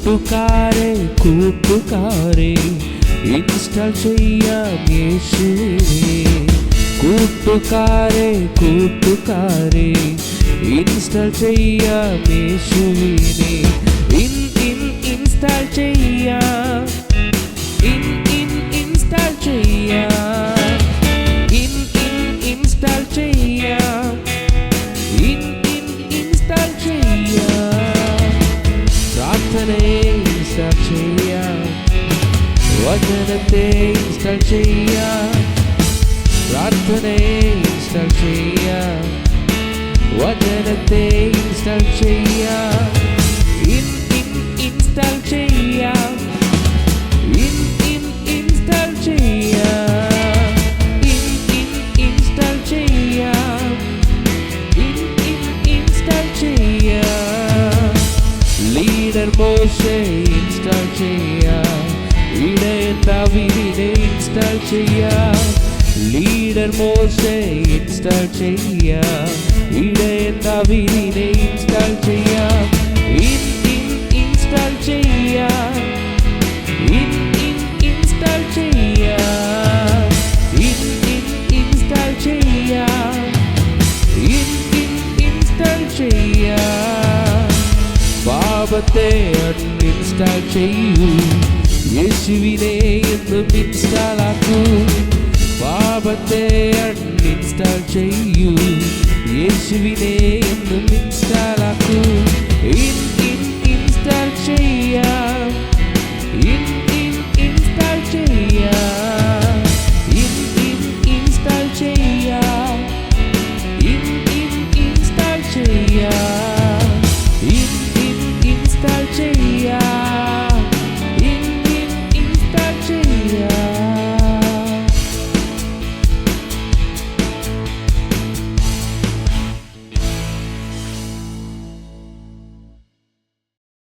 കൂട്ടുകാരെ ഇൻസ്റ്റാൾ ചെയ്യാം യേശുവിനെ. കൂട്ടുകാരെ ഇൻസ്റ്റാൾ ചെയ്യാം യേശുവിനെ. ഇൻസ്റ്റാൾ ചെയ്യാം, ഇൻസ്റ്റാൾ ചെയ്യാം, ഇൻസ്റ്റാൾ ചെയ്യാം, ഇൻസ്റ്റാൾ ചെയ്യാം. പ്രാർത്ഥനയെ ഇൻസ്റ്റാൾ ചെയ്യാം, വചനത്തെ ഇൻസ്റ്റാൾ ചെയ്യാം. പ്രാർത്ഥനയെ ഇൻസ്റ്റാൾ ചെയ്യാം, വചനത്തെ ഇൻസ്റ്റാൾ ചെയ്യാം. ഇൻസ്റ്റാൾ ചെയ്യാം, ഇൻസ്റ്റാൾ ചെയ്യാം, ഇൻസ്റ്റാൾ ചെയ്യാം, ഇൻസ്റ്റാൾ ചെയ്യാം. ലീഡർ മോശെ ഇൻസ്റ്റാൾ ചെയ്യാം, ഇടയൻ ദാവീദിനെ ഇൻസ്റ്റാൾ ചെയ്യാം. ലീഡർ മോശെ ഇൻസ്റ്റാൾ ചെയ്യാം, ഇടയൻ ദാവീദിനെ ഇൻസ്റ്റാൾ ചെയ്യാം. ഇൻസ്റ്റാൾ ചെയ്യാം, ഇൻസ്റ്റാൾ ചെയ്യാം, ഇൻസ്റ്റാൾ ചെയ്യാം, ഇൻസ്റ്റാൾ ചെയ്യാം. പാപത്തെ അൺഇൻസ്റ്റാൾ ചെയ്യൂ, യേശുവിനെ എന്നും ഇൻസ്റ്റാൾ ആക്കൂ. പാപത്തെ അൺഇൻസ്റ്റാൾ ചെയ്യൂ, യേശുവിനെ എന്നും ഇൻസ്റ്റാൾ